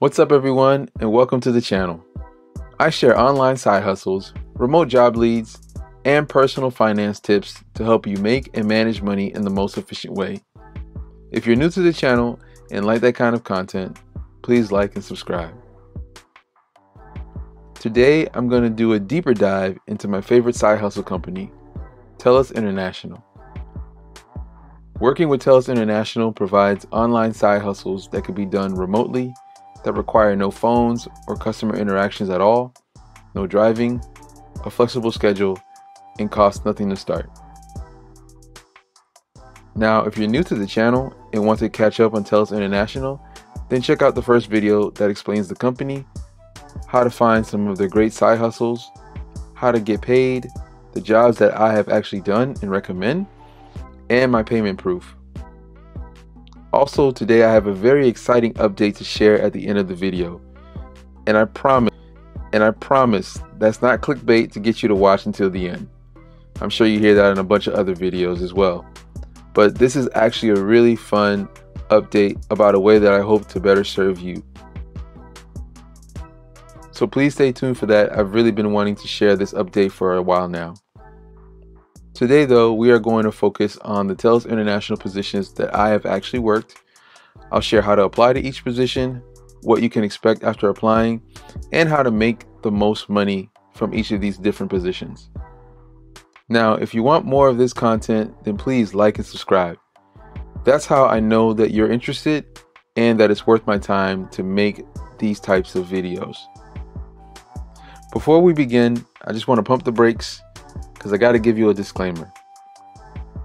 What's up everyone, and welcome to the channel. I share online side hustles, remote job leads, and personal finance tips to help you make and manage money in the most efficient way. If you're new to the channel and like that kind of content, please like and subscribe. Today, I'm going to do a deeper dive into my favorite side hustle company, Telus International. Working with Telus International provides online side hustles that can be done remotely, that require no phones or customer interactions at all, no driving, a flexible schedule, and cost nothing to start. Now, if you're new to the channel and want to catch up on Telus International, then check out the first video that explains the company, how to find some of their great side hustles, how to get paid, the jobs that I have actually done and recommend, and my payment proof. Also, today I have a very exciting update to share at the end of the video. And I promise that's not clickbait to get you to watch until the end. I'm sure you hear that in a bunch of other videos as well. But this is actually a really fun update about a way that I hope to better serve you. So please stay tuned for that. I've really been wanting to share this update for a while now. Today though, we are going to focus on the Telus International positions that I have actually worked. I'll share how to apply to each position, what you can expect after applying, and how to make the most money from each of these different positions. Now, if you want more of this content, then please like and subscribe. That's how I know that you're interested and that it's worth my time to make these types of videos. Before we begin, I just want to pump the brakes because I got to give you a disclaimer.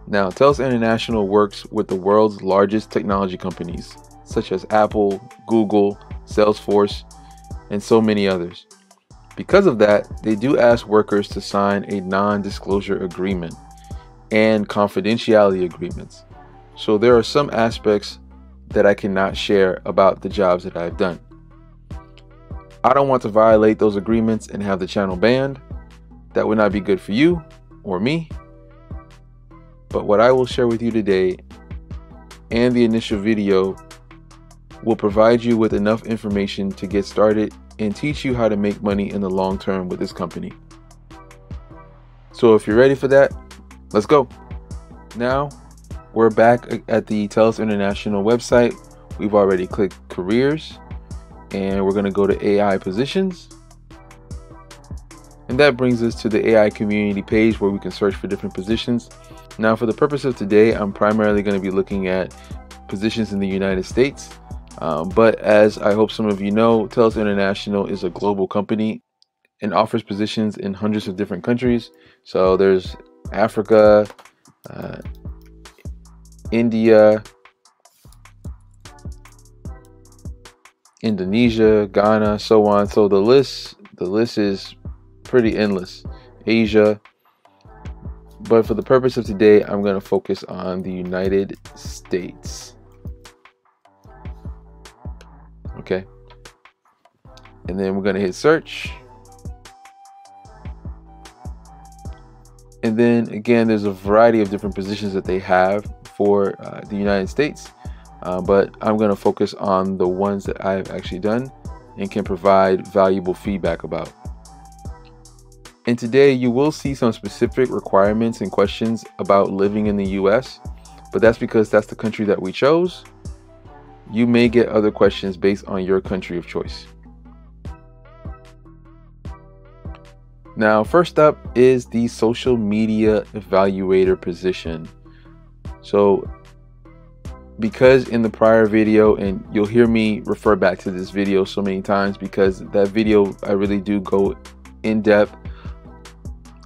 Now, Telus International works with the world's largest technology companies, such as Apple, Google, Salesforce, and so many others. Because of that, they do ask workers to sign a non-disclosure agreement and confidentiality agreements. So there are some aspects that I cannot share about the jobs that I've done. I don't want to violate those agreements and have the channel banned. That would not be good for you or me. But what I will share with you today and the initial video will provide you with enough information to get started and teach you how to make money in the long term with this company. So if you're ready for that, let's go. Now we're back at the Telus International website. We've already clicked careers and we're going to go to AI positions. And that brings us to the AI community page where we can search for different positions. Now, for the purpose of today, I'm primarily going to be looking at positions in the United States. But as I hope some of you know, Telus International is a global company and offers positions in hundreds of different countries. So there's Africa, India, Indonesia, Ghana, so on. So the list is pretty endless. Asia. But for the purpose of today, I'm going to focus on the United States. Okay. And then we're going to hit search. And then again, there's a variety of different positions that they have for the United States. But I'm going to focus on the ones that I've actually done and can provide valuable feedback about. And today you will see some specific requirements and questions about living in the US, but that's because that's the country that we chose. You may get other questions based on your country of choice. Now, first up is the social media evaluator position. So because in the prior video, and you'll hear me refer back to this video so many times because that video I really do go in depth.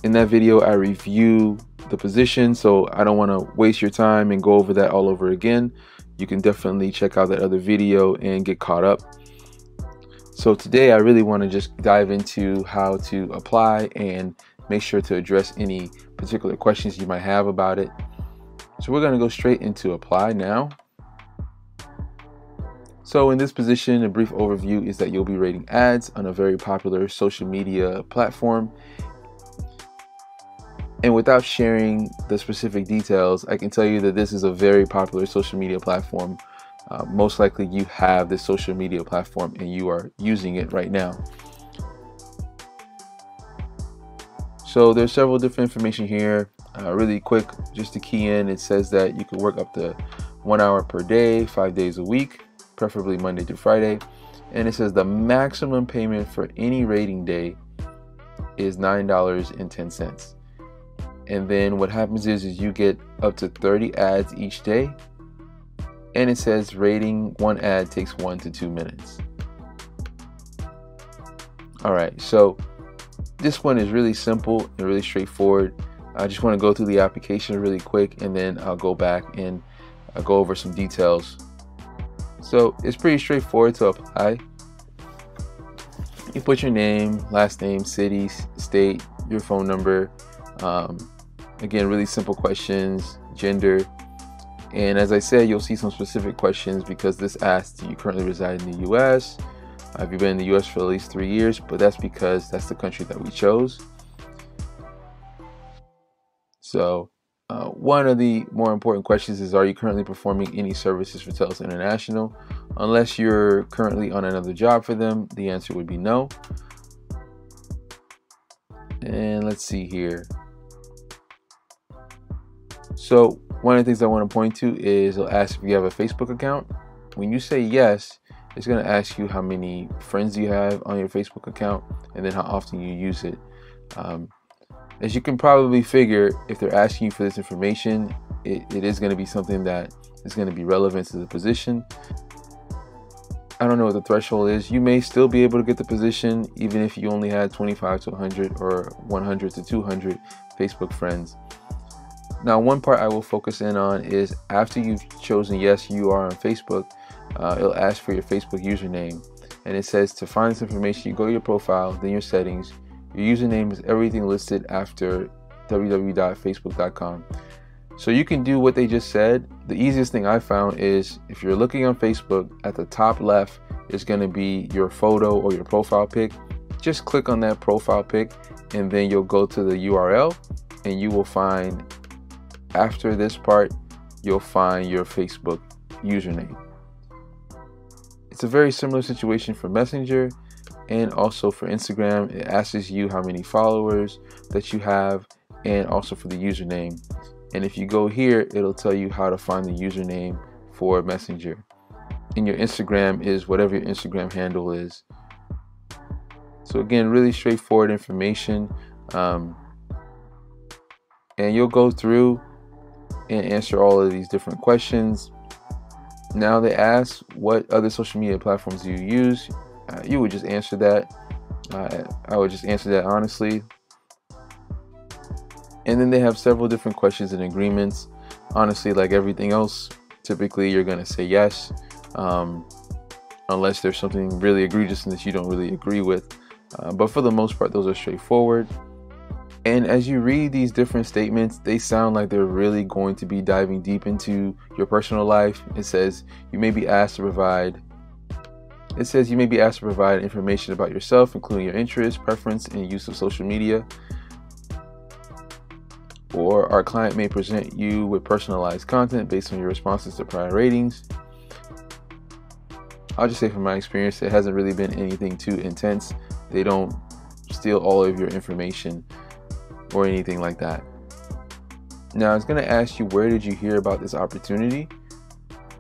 In that video, I review the position, so I don't want to waste your time and go over that all over again. You can definitely check out that other video and get caught up. So today, I really want to just dive into how to apply and make sure to address any particular questions you might have about it. So we're going to go straight into apply now. So in this position, a brief overview is that you'll be rating ads on a very popular social media platform. And without sharing the specific details, I can tell you that this is a very popular social media platform most likely you have this social media platform and you are using it right now. So there's several different information here. Really quick, just to key in, it says that you can work up to 1 hour per day, 5 days a week, preferably Monday to Friday. And it says the maximum payment for any rating day is $9.10. And then what happens is you get up to 30 ads each day. And it says rating one ad takes 1 to 2 minutes. All right, so this one is really simple and really straightforward. I just want to go through the application really quick, and then I'll go back and I'll go over some details. So it's pretty straightforward to apply. You put your name, last name, city, state, your phone number. Again, really simple questions, gender. And as I said, you'll see some specific questions because this asks, do you currently reside in the US? Have you been in the US for at least 3 years? But that's because that's the country that we chose. So one of the more important questions is, are you currently performing any services for Telus International? Unless you're currently on another job for them, the answer would be no. And let's see here. So one of the things I want to point to is it'll ask if you have a Facebook account. When you say yes, it's going to ask you how many friends you have on your Facebook account and then how often you use it. As you can probably figure, if they're asking you for this information, it is going to be something that is going to be relevant to the position. I don't know what the threshold is. You may still be able to get the position even if you only had 25 to 100 or 100 to 200 Facebook friends. Now, one part I will focus in on is after you've chosen yes, you are on Facebook, it'll ask for your Facebook username. And it says to find this information, you go to your profile, then your settings. Your username is everything listed after www.facebook.com. So you can do what they just said. The easiest thing I found is if you're looking on Facebook, at the top left is going to be your photo or your profile pic. Just click on that profile pic and then you'll go to the URL and you will find, after this part, you'll find your Facebook username. It's a very similar situation for Messenger and also for Instagram. It asks you how many followers that you have and also for the username. And if you go here, it'll tell you how to find the username for Messenger. And your Instagram is whatever your Instagram handle is. So again, really straightforward information. And you'll go through and answer all of these different questions. Now they ask, what other social media platforms do you use? You would just answer that. I would just answer that honestly. And then they have several different questions and agreements. Honestly, like everything else, typically you're going to say yes, unless there's something really egregious and that you don't really agree with. But for the most part, those are straightforward. And as you read these different statements, they sound like they're really going to be diving deep into your personal life. It says you may be asked to provide information about yourself, including your interests, preference, and use of social media. Or our client may present you with personalized content based on your responses to prior ratings. I'll just say from my experience, it hasn't really been anything too intense. They don't steal all of your information or anything like that. Now it's going to ask you, where did you hear about this opportunity?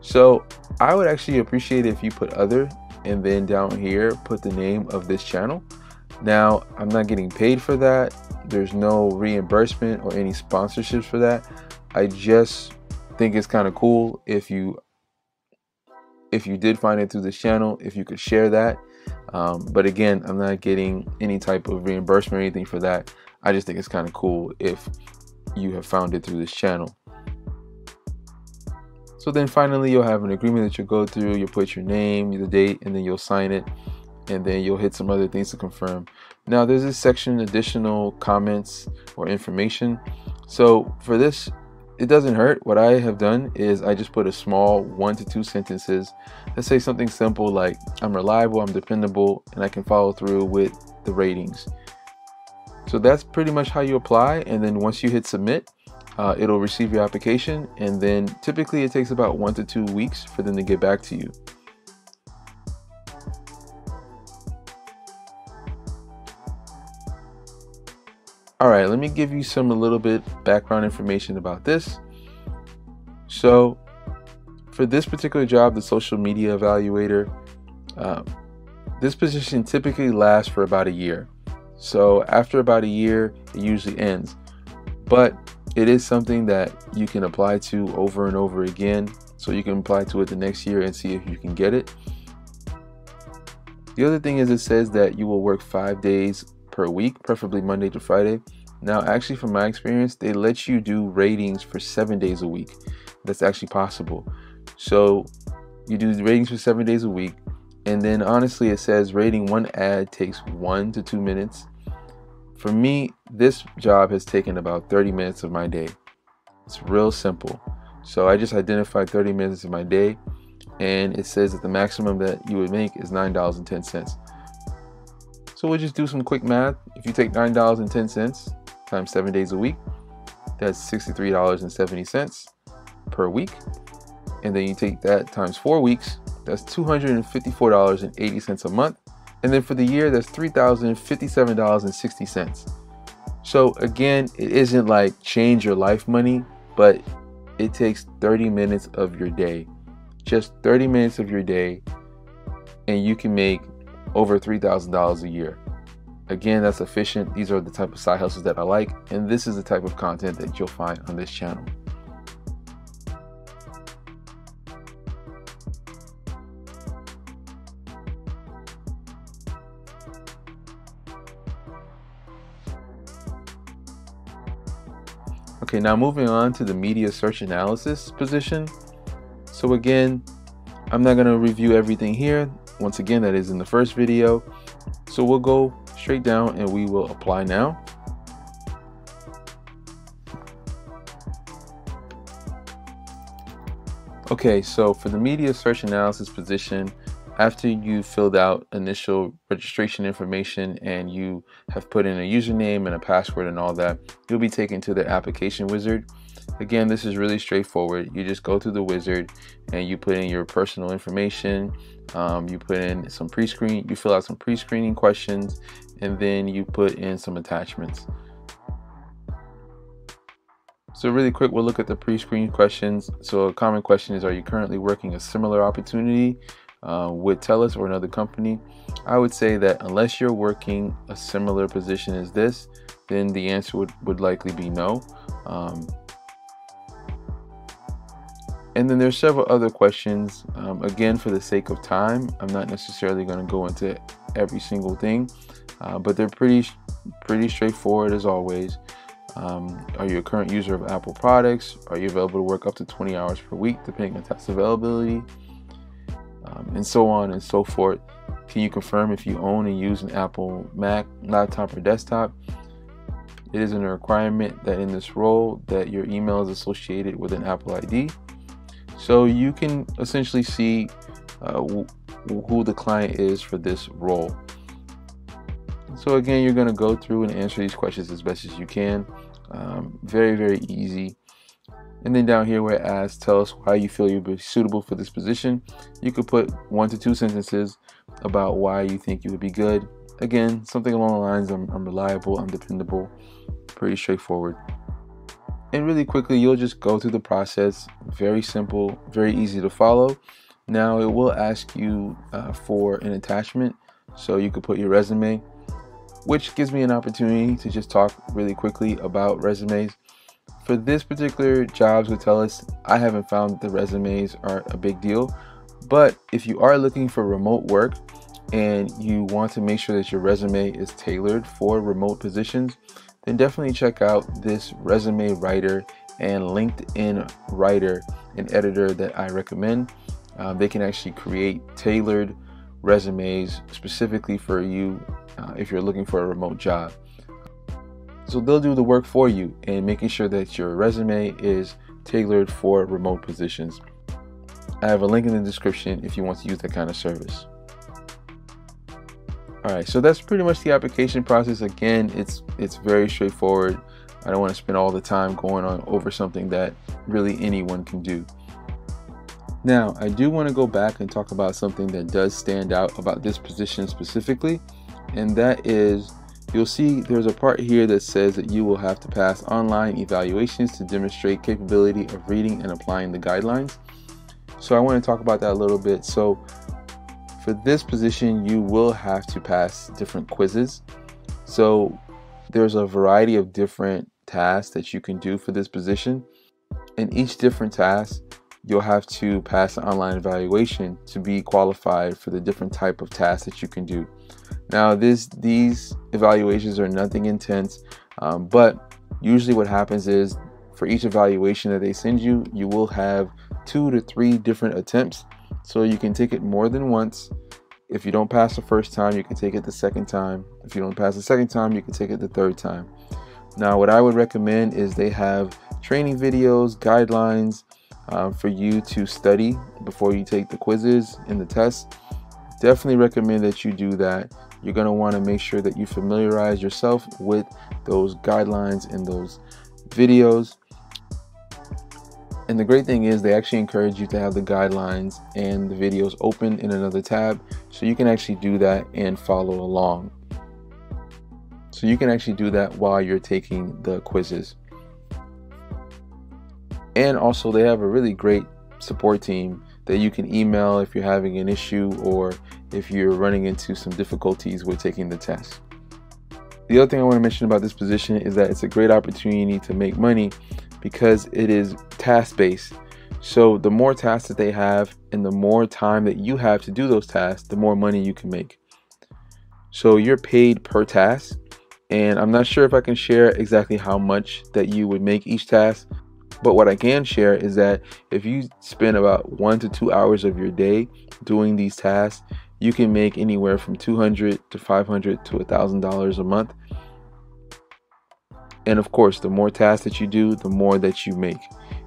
So I would actually appreciate it if you put other, and then down here put the name of this channel. Now I'm not getting paid for that. There's no reimbursement or any sponsorships for that. I just think it's kind of cool if you did find it through this channel, if you could share that. But again, I'm not getting any type of reimbursement or anything for that. I just think it's kind of cool if you have found it through this channel. So then finally, you'll have an agreement that you'll go through. You'll put your name, the date, and then you'll sign it. And then you'll hit some other things to confirm. Now there's this section, additional comments or information. So for this, it doesn't hurt. What I have done is I just put a small 1 to 2 sentences that say something simple like, I'm reliable, I'm dependable, and I can follow through with the ratings. So that's pretty much how you apply. And then once you hit submit, it'll receive your application, and then typically it takes about 1 to 2 weeks for them to get back to you. Alright, let me give you a little bit background information about this. So for this particular job, the social media evaluator, this position typically lasts for about a year. So after about a year, it usually ends. But it is something that you can apply to over and over again. So you can apply to it the next year and see if you can get it. The other thing is, it says that you will work 5 days per week, preferably Monday to Friday. Now, actually, from my experience, they let you do ratings for 7 days a week. That's actually possible. So you do ratings for 7 days a week. And then honestly, it says rating one ad takes 1 to 2 minutes. For me, this job has taken about 30 minutes of my day. It's real simple. So I just identified 30 minutes of my day, and it says that the maximum that you would make is $9.10. So we'll just do some quick math. If you take $9.10 times 7 days a week, that's $63.70 per week. And then you take that times 4 weeks, that's $254.80 a month. And then for the year, that's $3,057.60. So again, it isn't like change your life money, but it takes 30 minutes of your day, just 30 minutes of your day, and you can make over $3,000 a year. Again, that's efficient. These are the type of side hustles that I like, and this is the type of content that you'll find on this channel. Okay, now moving on to the media search analysis position. So again, I'm not going to review everything here. Once again, that is in the first video. So we'll go straight down and we will apply now. Okay, so for the media search analysis position, after you filled out initial registration information and you have put in a username and a password and all that, you'll be taken to the application wizard. Again, this is really straightforward. You just go to the wizard and you put in your personal information. You put in some pre-screen, you fill out some pre-screening questions, and then you put in some attachments. So really quick, we'll look at the pre-screen questions. So a common question is, are you currently working a similar opportunity with Telus or another company? I would say that unless you're working a similar position as this, then the answer would likely be no. And then there's several other questions. Again, for the sake of time, I'm not necessarily going to go into every single thing, but they're pretty straightforward as always. Are you a current user of Apple products? Are you available to work up to 20 hours per week, depending on test availability? And so on and so forth. Can you confirm if you own and use an Apple Mac, laptop, or desktop? It isn't a requirement that in this role that your email is associated with an Apple ID. So you can essentially see who the client is for this role. So again, you're going to go through and answer these questions as best as you can. Very, very easy. And then down here where it asks, tell us why you feel you'll be suitable for this position. You could put 1 to 2 sentences about why you think you would be good. Again, something along the lines, I'm reliable, I'm dependable. Pretty straightforward. And really quickly, you'll just go through the process. Very simple, very easy to follow. Now it will ask you for an attachment. So you could put your resume, which gives me an opportunity to just talk really quickly about resumes. For this particular jobs with Telus, I haven't found that the resumes are a big deal. But if you are looking for remote work and you want to make sure that your resume is tailored for remote positions, then definitely check out this resume writer and LinkedIn writer and editor that I recommend. They can actually create tailored resumes specifically for you if you're looking for a remote job. So they'll do the work for you and making sure that your resume is tailored for remote positions. I have a link in the description if you want to use that kind of service. Alright, so that's pretty much the application process. Again, it's very straightforward. I don't want to spend all the time going on over something that really anyone can do. Now, I do want to go back and talk about something that does stand out about this position specifically, and that is, you'll see there's a part here that says that you will have to pass online evaluations to demonstrate capability of reading and applying the guidelines. So I want to talk about that a little bit. So for this position, you will have to pass different quizzes. So there's a variety of different tasks that you can do for this position. In each different task, you'll have to pass an online evaluation to be qualified for the different type of tasks that you can do. Now, these evaluations are nothing intense, but usually what happens is for each evaluation that they send you, you will have 2 to 3 different attempts. So you can take it more than once. If you don't pass the first time, you can take it the second time. If you don't pass the second time, you can take it the third time. Now, what I would recommend is they have training videos, guidelines, for you to study before you take the quizzes and the tests. Definitely recommend that you do that. You're going to want to make sure that you familiarize yourself with those guidelines and those videos. And the great thing is they actually encourage you to have the guidelines and the videos open in another tab, so you can actually do that and follow along. So you can actually do that while you're taking the quizzes. And also they have a really great support team that you can email if you're having an issue or if you're running into some difficulties with taking the test. The other thing I want to mention about this position is that it's a great opportunity to make money because it is task-based. So the more tasks that they have and the more time that you have to do those tasks, the more money you can make. So you're paid per task, and I'm not sure if I can share exactly how much that you would make each task. But what I can share is that if you spend about 1 to 2 hours of your day doing these tasks, you can make anywhere from $200 to $500 to $1,000 a month. And of course, the more tasks that you do, the more that you make.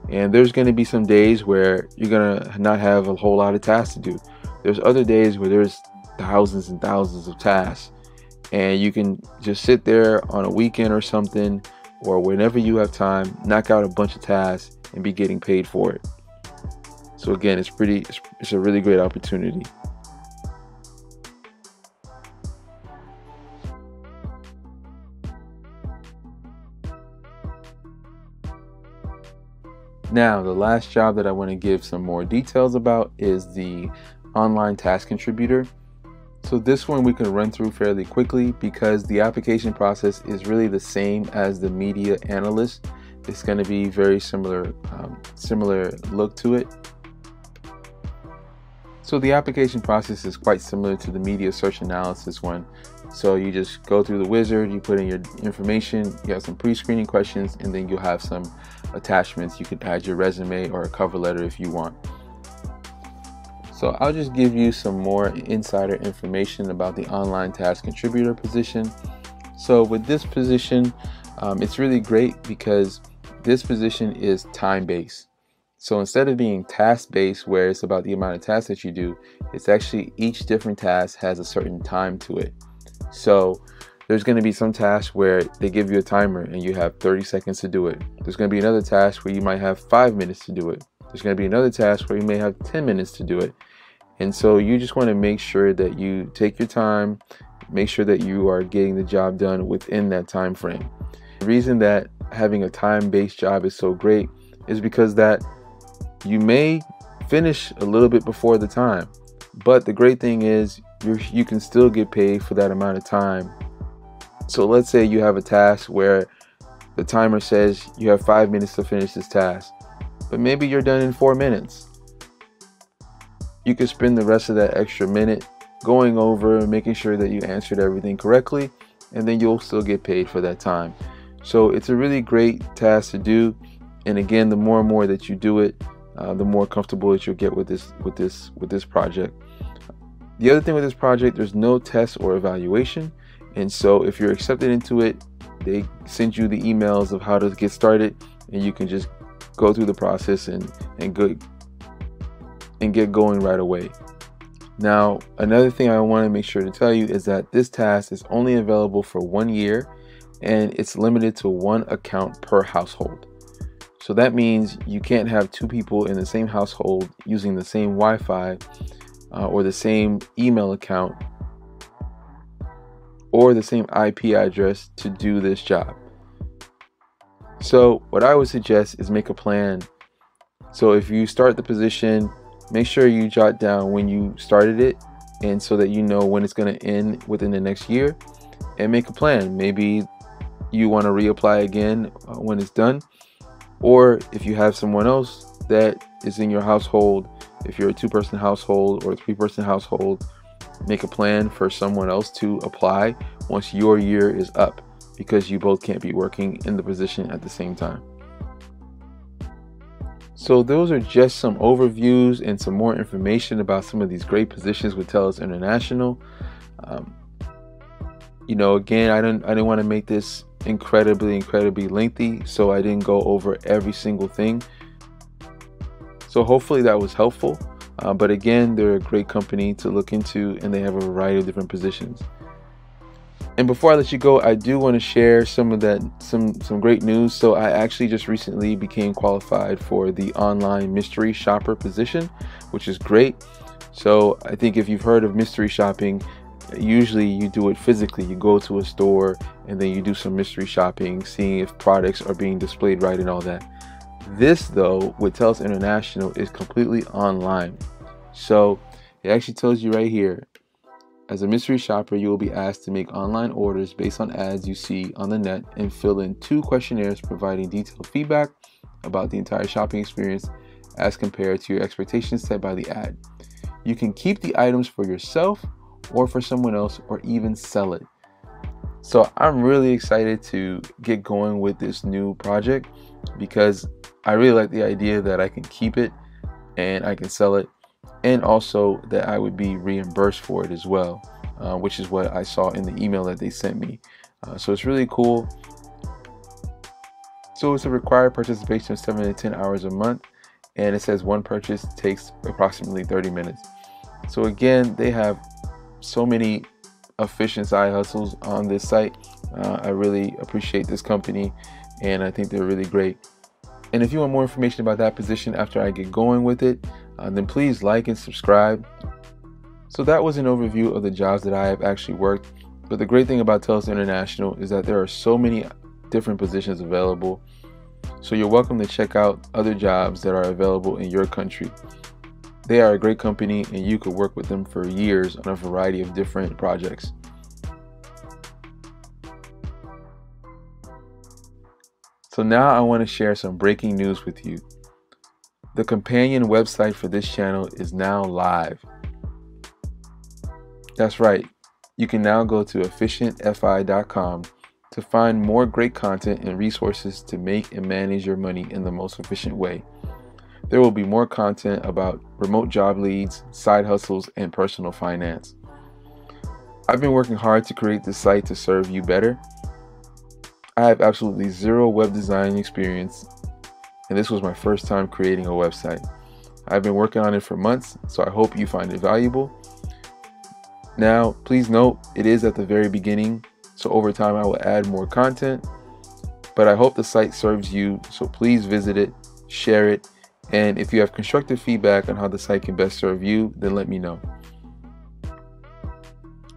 And there's going to be some days where you're going to not have a whole lot of tasks to do. There's other days where there's thousands and thousands of tasks, and you can just sit there on a weekend or something, or whenever you have time, knock out a bunch of tasks and be getting paid for it. So again, it's a really great opportunity. Now, the last job that I want to give some more details about is the online task contributor. So this one we can run through fairly quickly because the application process is really the same as the media analyst. It's going to be very similar look to it. So the application process is quite similar to the media search analysis one. So you just go through the wizard, you put in your information, you have some pre-screening questions, and then you'll have some attachments. You could add your resume or a cover letter if you want. So I'll just give you some more insider information about the online task contributor position. So with this position, it's really great because this position is time-based. So instead of being task-based, where it's about the amount of tasks that you do, it's actually each different task has a certain time to it. So there's going to be some tasks where they give you a timer and you have 30 seconds to do it. There's going to be another task where you might have 5 minutes to do it. There's going to be another task where you may have 10 minutes to do it. And so you just want to make sure that you take your time, make sure that you are getting the job done within that time frame. The reason that having a time-based job is so great is because that you may finish a little bit before the time, but the great thing is you can still get paid for that amount of time. So let's say you have a task where the timer says you have 5 minutes to finish this task, but maybe you're done in 4 minutes. You could spend the rest of that extra minute going over, making sure that you answered everything correctly, and then you'll still get paid for that time. So it's a really great task to do. And again, the more and more that you do it, the more comfortable that you'll get with this project. The other thing with this project, there's no test or evaluation. And so if you're accepted into it, they send you the emails of how to get started, and you can just go through the process and get going right away. Now, another thing I want to make sure to tell you is that this task is only available for 1 year, and it's limited to 1 account per household. So that means you can't have 2 people in the same household using the same Wi-Fi or the same email account or the same IP address to do this job. So what I would suggest is make a plan. So if you start the position, make sure you jot down when you started it, and so that you know when it's going to end within the next year, and make a plan. Maybe you want to reapply again when it's done, or if you have someone else that is in your household, if you're a 2-person household or a 3-person household, make a plan for someone else to apply once your year is up, because you both can't be working in the position at the same time. So those are just some overviews and some more information about some of these great positions with Telus International. Again, I didn't want to make this incredibly lengthy, so I didn't go over every single thing. So hopefully that was helpful. But again, they're a great company to look into, and they have a variety of different positions. And before I let you go, I do want to share some great news. So I actually just recently became qualified for the online mystery shopper position, which is great. So I think if you've heard of mystery shopping, usually you do it physically. You go to a store and then you do some mystery shopping, seeing if products are being displayed right and all that. This, though, with Telus International, is completely online. So it actually tells you right here, as a mystery shopper, you will be asked to make online orders based on ads you see on the net and fill in 2 questionnaires providing detailed feedback about the entire shopping experience as compared to your expectations set by the ad. You can keep the items for yourself or for someone else, or even sell it. So I'm really excited to get going with this new project, because I really like the idea that I can keep it and I can sell it, and also that I would be reimbursed for it as well, which is what I saw in the email that they sent me. So it's really cool. So it's a required participation of 7 to 10 hours a month, and it says 1 purchase takes approximately 30 minutes. So again, they have so many efficient side hustles on this site. I really appreciate this company, and I think they're really great. And if you want more information about that position after I get going with it, then please like and subscribe. So that was an overview of the jobs that I have actually worked. But the great thing about Telus International is that there are so many different positions available. So you're welcome to check out other jobs that are available in your country. They are a great company, and you could work with them for years on a variety of different projects. So now I want to share some breaking news with you. The companion website for this channel is now live. That's right, you can now go to efficientfi.com to find more great content and resources to make and manage your money in the most efficient way. There will be more content about remote job leads, side hustles, and personal finance. I've been working hard to create this site to serve you better. I have absolutely zero web design experience, and this was my first time creating a website. I've been working on it for months, so I hope you find it valuable. Now, please note, it is at the very beginning, so over time I will add more content, but I hope the site serves you, so please visit it, share it, and if you have constructive feedback on how the site can best serve you, then let me know.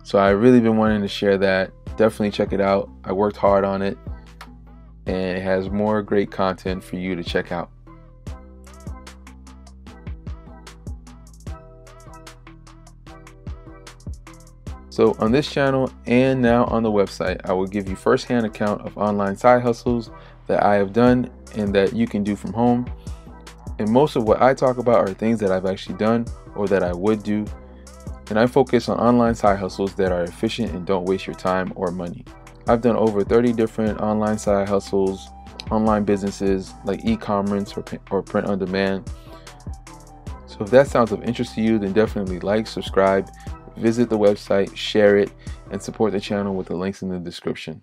So I've really been wanting to share that. Definitely check it out. I worked hard on it, and it has more great content for you to check out. So on this channel and now on the website, I will give you first-hand account of online side hustles that I have done and that you can do from home. And most of what I talk about are things that I've actually done or that I would do. And I focus on online side hustles that are efficient and don't waste your time or money. I've done over 30 different online side hustles, online businesses like e-commerce or print on demand. So if that sounds of interest to you, then definitely like, subscribe, visit the website, share it, and support the channel with the links in the description.